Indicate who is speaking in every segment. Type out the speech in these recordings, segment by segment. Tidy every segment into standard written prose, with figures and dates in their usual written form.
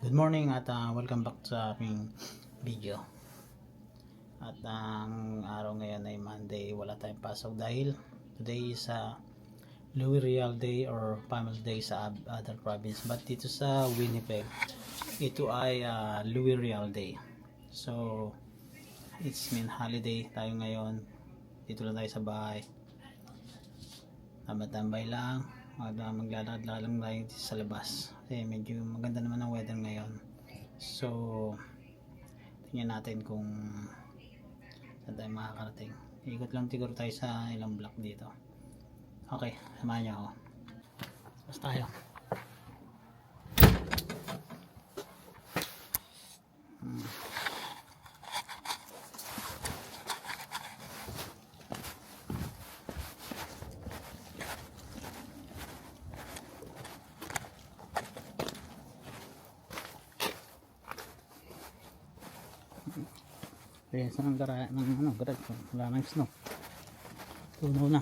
Speaker 1: Good morning at welcome back sa aking video. At ang araw ngayon ay Monday, wala tayong pasok dahil today is Louis Real Day or Family Day sa other province. But dito sa Winnipeg, ito ay Louis Real Day. So, it's mean holiday tayo ngayon. Dito lang tayo sa bahay. Tambay lang. Maglalakad lang tayo sa labas kasi medyo maganda naman ang weather ngayon. So tingnan natin kung saan tayo makakarating. Ikot lang siguro tayo sa ilang block dito. Okay, samahan niyo ako. Basta tayo. Kaya saan ang garage ng garage? Wala nang snow. Tunaw na.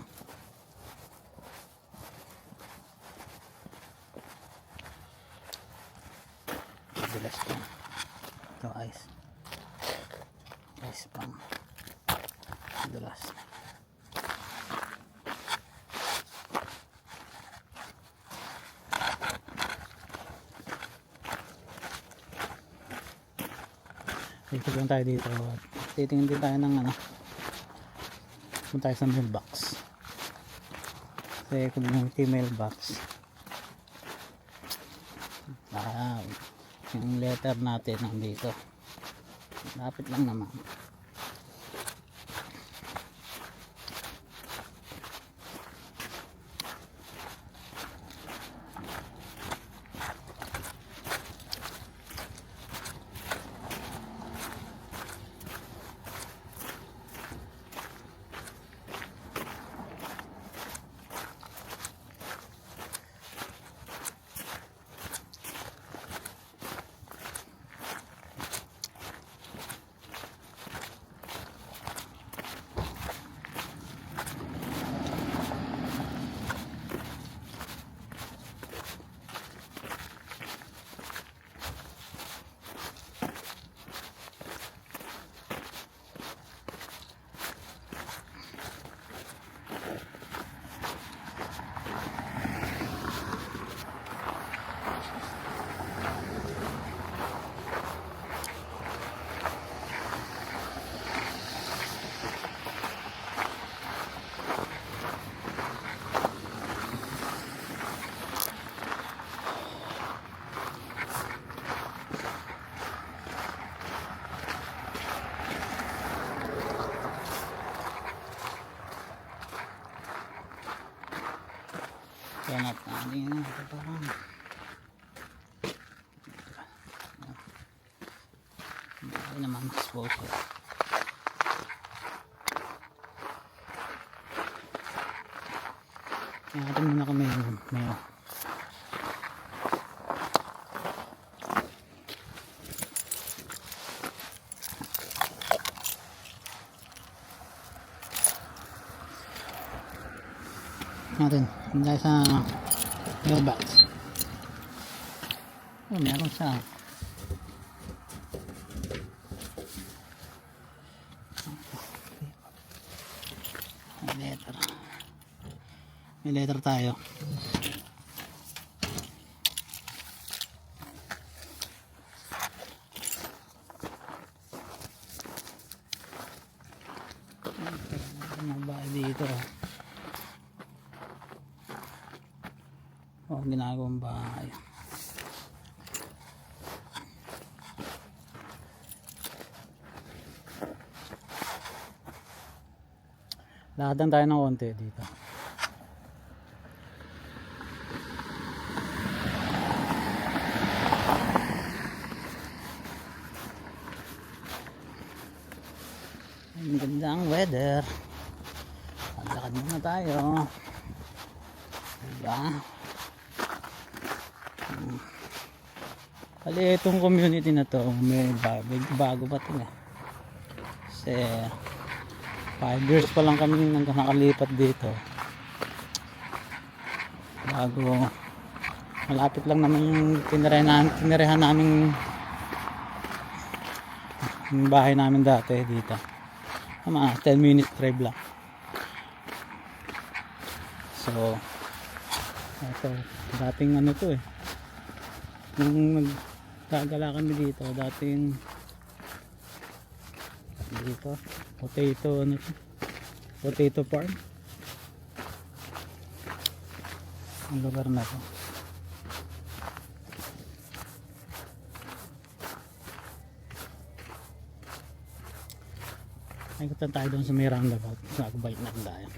Speaker 1: Dulas pa. Ito ice. Ice pang. Dulas. Dito lang tayo dito. Titingin din tayo ng punta tayo sa mailbox kasi kung yung mailbox yung letter natin nandito lapit lang naman. Kaya natin ito parang hindi naman expose ko. Kaya natin muna kami mayo. Natin dahil sa mailbox meron siya may letter tayo. Mabay dito ginagawang bahay. Lakad tayo ng konti dito. Ang gandang weather. Lakad muna tayo. Diba? Kali itong community na to may bago pa ito kasi 5 years pa lang kami nakalipat dito bago Malapit lang naman yung tinirehan namin yung bahay namin dati dito. Mga 10 minutes drive lang. So ito, dating ano to eh, nung nagkagala kami dito, dating dito potato ano to, potato farm ang lugar na to. Ikutan tayo doon sa may roundabout, nagbalik na tayo.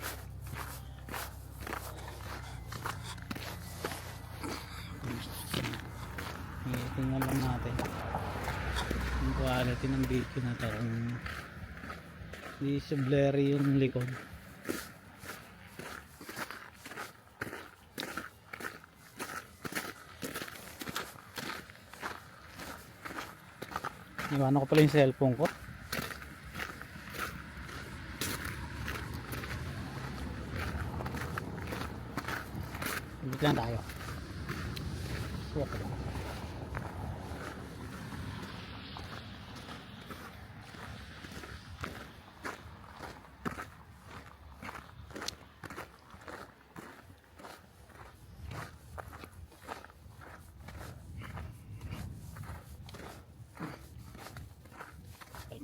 Speaker 1: Tingnan lang natin yung quality ng video na to, hindi siya blurry yung likod. Iwanan ko pala yung cellphone ko. Ulit lang tayo. Suwak lang.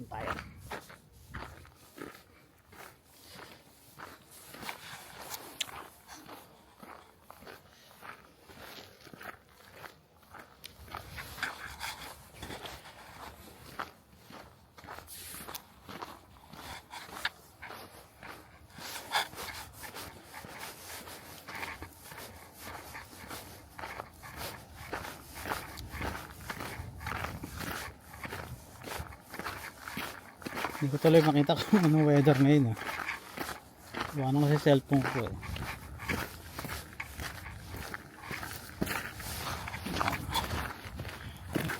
Speaker 1: Tayo. Hindi ko tuloy makita kung anong weather ngayon eh. Iwanan ko sa cellphone ko eh.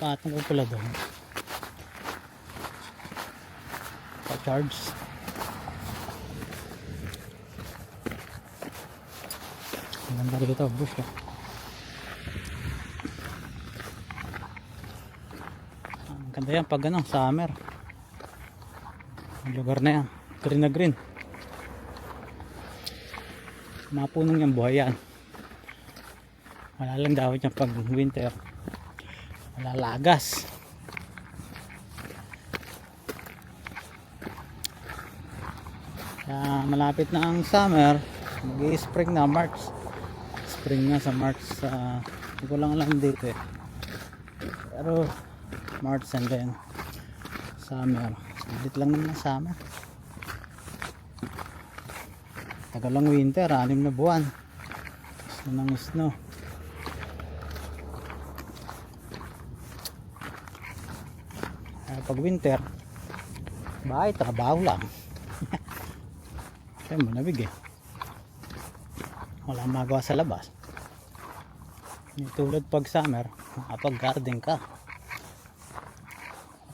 Speaker 1: Patong ko pala doon. Pa-charge. Ang ganda rito, bush eh. Ang ganda yan pag ano, summer. Ang lugar na yan, green na green. Mga punong yan, buhay yan. Wala lang dawit yan pag winter. Wala lagas. Kaya malapit na ang summer, mag-i-spring na, March. Spring na sa March. Hindi ko lang alam dito eh. Pero March and then summer. Ulit lang naman ang summer. Tagal lang winter, 6 na buwan. Snow ng snow. Pag winter, bahay, trabaho lang. Kaya malamig eh. Wala magawa sa labas. Tulad pag summer, makapag-garden ka.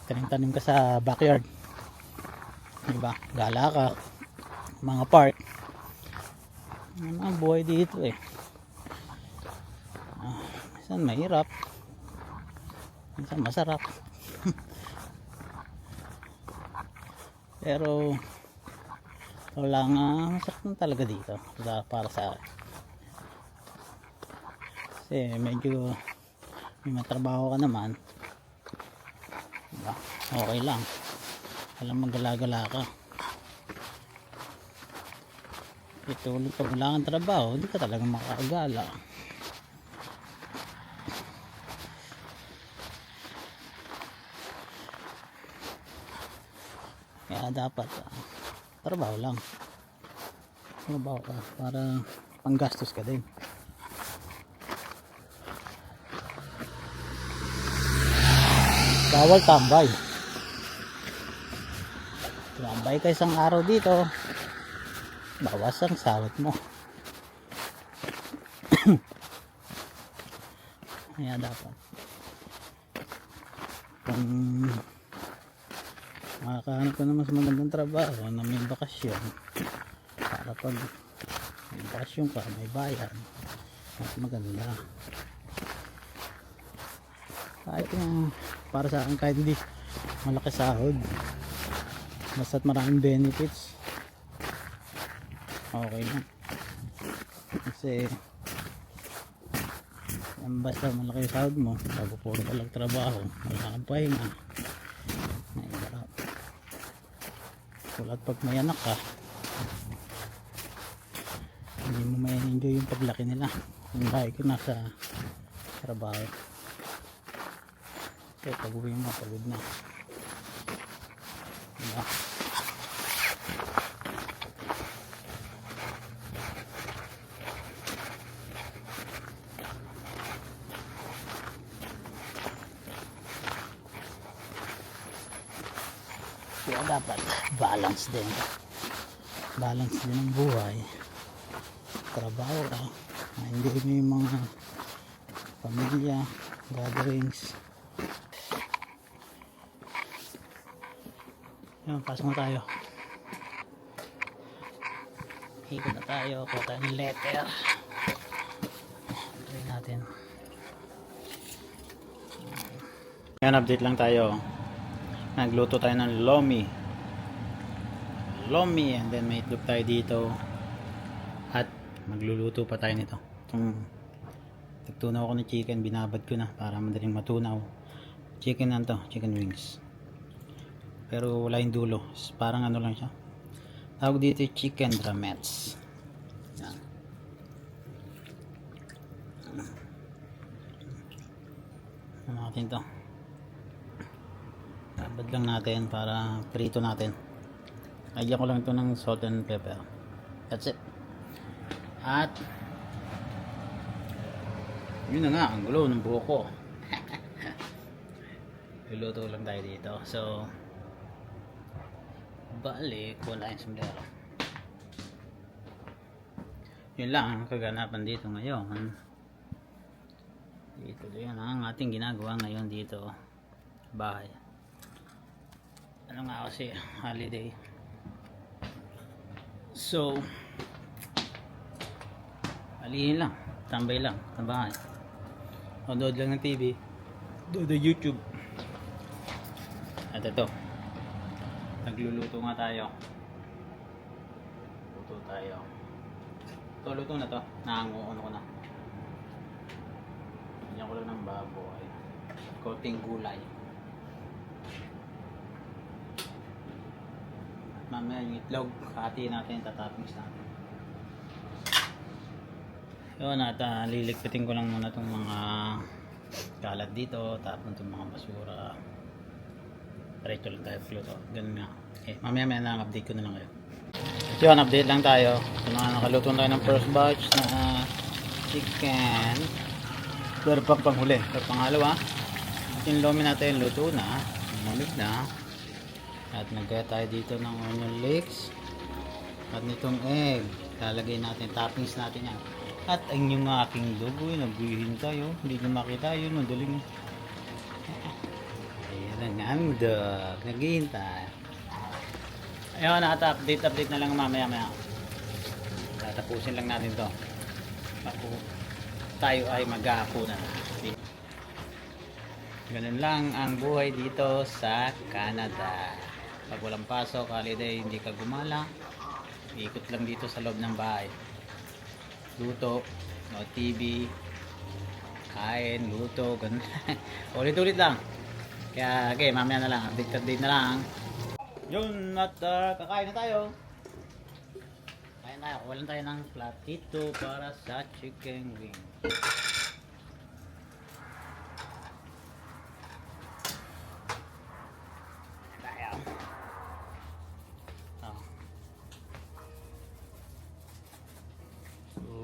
Speaker 1: Tanim-tanim ka sa backyard. Diba? Gala ka. Mga park. Ano ang buhay dito eh. Minsan mahirap. Minsan masarap. Pero wala nga, masarap na talaga dito para sa akin. Kasi medyo may matrabaho ka naman, diba? Okay lang, alam magala-gala ka. Ito ulit pag wala kang trabaho, hindi ka talaga makakagala. Kaya dapat trabaho lang, trabaho ka para panggastos ka din. Bawal tambay. Tambay ka isang araw dito, bawas ang sahod mo. Kaya dapat kung makakahanap ka na mas magandang trabaho na may bakasyon, para pag may bakasyon ka, may bayan, mas maganda. kahit para sa akin kahit hindi malaki sahod, basta't maraming benefits, okay lang. Kasi basta malaki sahod mo, bago puro ka lang trabaho, wala kang pahinga, mahirap. Tulad pag may anak ka, hindi mo may enjoy yung paglaki nila kung dahil ka nasa trabaho. Kaya pag uwi mo, pagod na, diba? Kaya dapat balance din ang buhay. Trabaho ka, hindi mo yung mga pamilya, gatherings. Yan, pasok na tayo. Ikot na tayo, kuha tayo ng letter. Try natin. Yan, update lang tayo. Nagluto tayo ng lomi, and then may itlog tayo dito, at magluluto pa tayo nito. Nagtunaw ako ng chicken, binabad ko na para madaling matunaw. Chicken wings, pero wala yung dulo, parang ano lang siya, tawag dito chicken drumettes. Yan. Ano natin to, babad lang natin para prito natin. Lagyan ko lang ito ng salt and pepper, that's it. At yun na nga, ang gulo ng buhok ko. Luluto lang tayo dito. So balik, wala yung sombrero. Yun lang ang kaganapan dito ngayon. Dito yan ang ating ginagawa ngayon dito bahay. Ano nga kasi holiday, so alihin lang, tambay lang sa bahay, dood lang ng TV, dood ng YouTube. At ito, nagluluto nga tayo. Luto tayo. Ito, luto na to. Nanganguano ko na. Ganyan ko lang ng baboy. Konting gulay. Mamaya yung itlog, hati natin, tatappings natin. Yun, at liligpitin ko lang muna itong mga kalat dito, tapon itong mga basura. Diretso lang tayo fluto. Ganun nga. Okay, mamaya na update ko na lang kayo. At yun, update lang tayo. So, nakaluto tayo ng first batch na chicken. Pero pang panghuli. Pero pangalawa, yung lomi natin luto na. Mamig na. At nagkaya tayo dito ng onion leeks. At nitong egg. Lalagay natin, toppings natin yan. At ang yung aking dugo, nagbihin tayo. Hindi nyo makita yun. Madaling. Ayan ang dog. Naghihintay. Ayun, update na lang mamaya. Tatapusin lang natin to. Tayo ay mag-aapunan. Ganun lang ang buhay dito sa Canada. Pag walang pasok, holiday, hindi ka gumala, ikot lang dito sa loob ng bahay. Luto, no TV, kain, luto, ganun. Ulit-ulit lang. Kaya, okay, mamaya na lang. Update na lang. Yun, at kakain na tayo. Kain tayo. Kuha lang tayo ng platito para sa chicken wing. Tayo.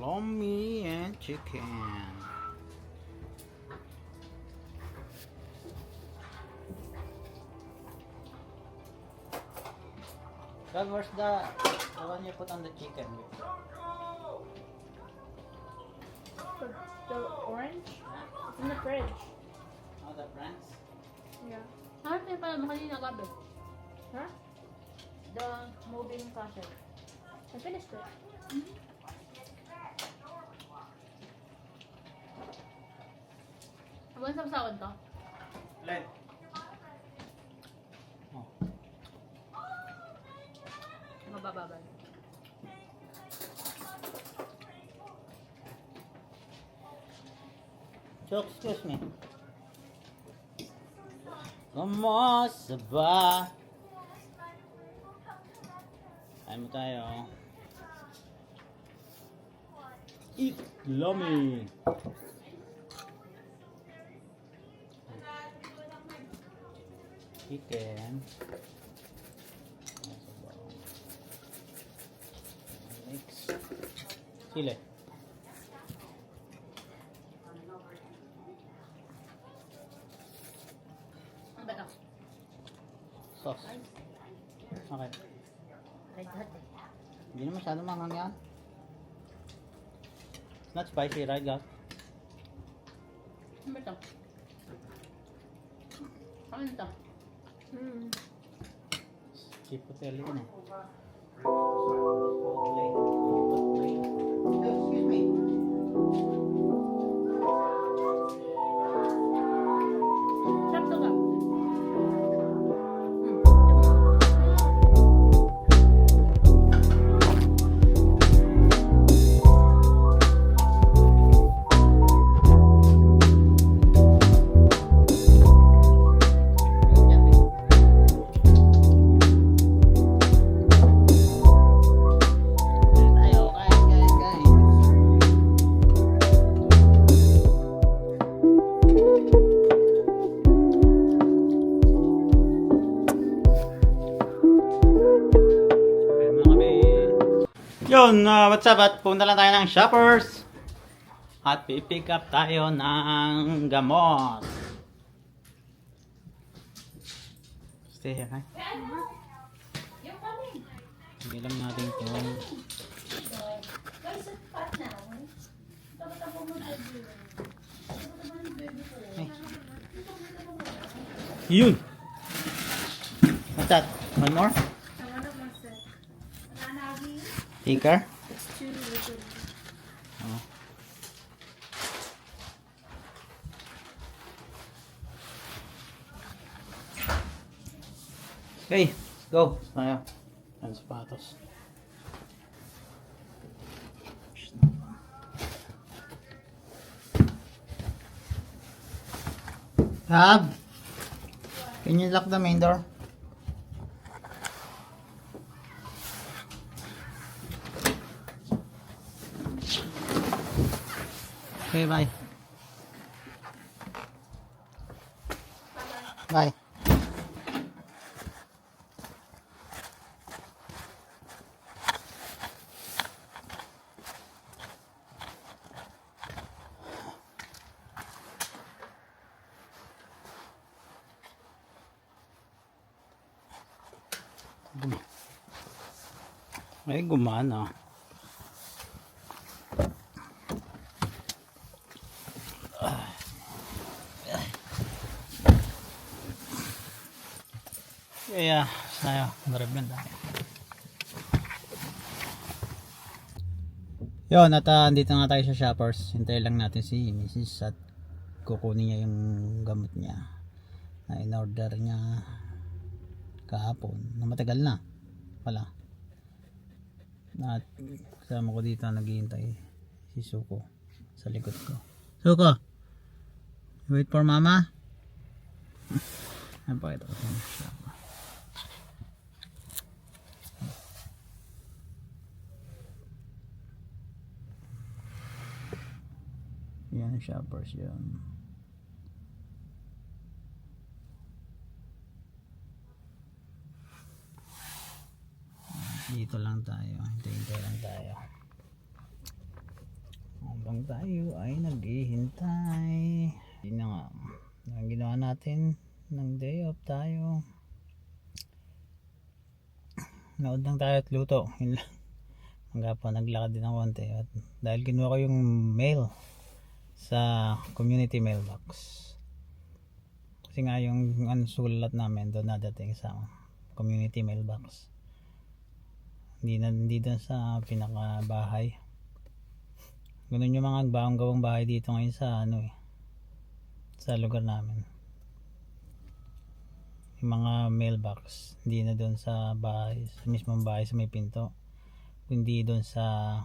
Speaker 1: Lomi and chicken. Dad, where's the one you put on the chicken?
Speaker 2: The orange? It's in the fridge.
Speaker 1: Oh, the franks?
Speaker 2: Yeah. Ano yung pala mo kanina gabi? Huh? The moving sausage. I finished it. Mm-hmm. Hanggang sa sawad to?
Speaker 1: Len. Oh.
Speaker 2: Mabababal.
Speaker 1: So, excuse me. Kamusta ba? Kain mo tayo. Eat lummy. Chicken. Mix. Sili.
Speaker 2: Ang ba ito?
Speaker 1: Sauce. Okay.
Speaker 2: Red hot eh.
Speaker 1: Hindi na masyado manghang yan. It's not spicy, right, guys?
Speaker 2: Ang ba ito? Ano ito?
Speaker 1: Chipotle yun eh. Excuse me.
Speaker 2: Sarap to ka.
Speaker 1: Tayo, kain. Kain mo kami. Yun, what's up? At punta lang tayo ng Shoppers. At pipick up tayo ng gamot. Stay here, ha? Hindi lang natin ito. Hey. Yun! What's that? One more? Sticker? Oh. Okay, go. Tayo. Ang sapatos. Tab, can you lock the main door? Okay, bye. Bye. Ay, gumana. Kaya, tayo. Nariblan tayo. Yun, at andito nga tayo sa Shoppers. Hintayin lang natin si Mrs. at kukunin niya yung gamot niya na in-order niya kahapon. Na matagal na pala. At kasama ko dito naghihintay si Suko sa likod ko. Suko, wait for mama. Ano pa ito? Yan, Shoppers yan. Dito lang tayo, hintay lang tayo habang tayo ay naghihintay. Yun na nga ang ginawa natin ng day off tayo, naod lang tayo at luto. Yun lang. Hanggang pa naglakad din ng konti at dahil kinuha ko yung mail sa community mailbox kasi nga yung sulat namin doon nadating sa community mailbox, hindi doon sa pinakabahay. Ganun yung mga gawang bahay dito ngayon sa sa lugar namin. yung mga mailbox, hindi na doon sa bahay, sa mismong bahay sa may pinto, kundi doon sa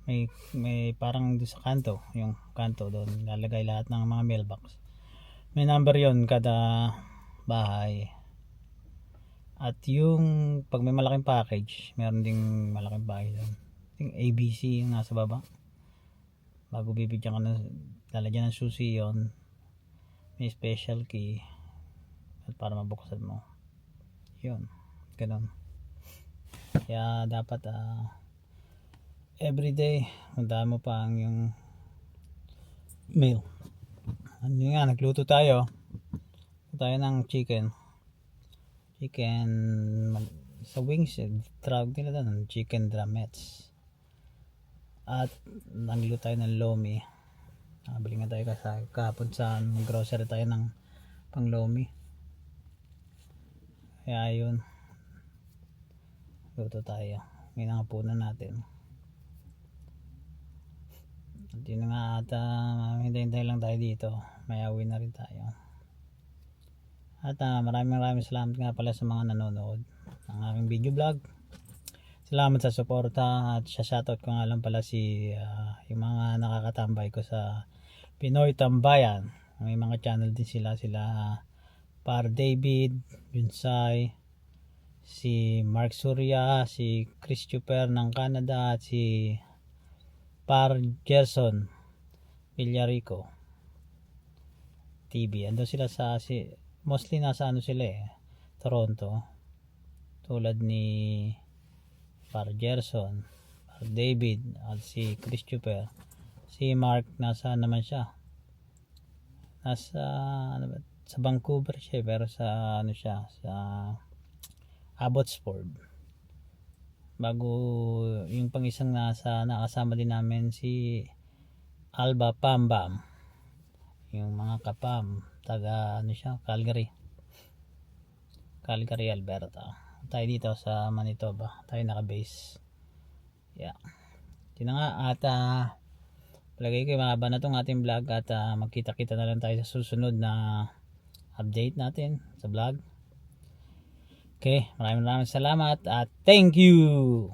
Speaker 1: may parang doon sa kanto, yung kanto doon lalagay lahat ng mga mailbox. May number yon kada bahay. At yung pag may malaking package, meron ding malaking bahay doon. Yung ABC yung nasa baba. Bago bibigyan ka ng lalagyan ng susi yon, may special key at para mabuksan mo. Yun, ganun. Kaya dapat everyday tandaan mo pa ang yung mail. Ano nga, nagluto tayo ng chicken sa wings, tawag nila doon, chicken drumettes. At nagluto tayo ng lomi. Bili nga tayo kahapon sa grocery tayo ng pang lomi. Kaya yun, luto tayo. Ngayon ang hapunan natin. At yun nga at hintay lang tayo dito. May awin na rin tayo. At maraming salamat nga pala sa mga nanonood ng aking video vlog. Salamat sa suporta at shoutout ko nga lang pala yung mga nakakatambay ko sa Pinoy Tambayan. May mga channel din sila Par David, Yunsay, si Mark Surya, si Christopher ng Canada at si Par Gerson Villarico TV. Ando sila mostly nasa Toronto. Tulad ni Par Gerson, Par David at si Christopher. Si Mark nasa naman siya. Nasa sa Vancouver siya, pero sa sa Abbotsford. Bago yung pang-isang nakasama din namin si Alba Pambam, yung mga kapam taga Calgary, Alberta. Tayo dito sa Manitoba, tayo naka-base. Yun nga at palagay ko mahaba na tong ating vlog at magkita-kita na lang tayo sa susunod na update natin sa vlog. Okay, maraming salamat at thank you.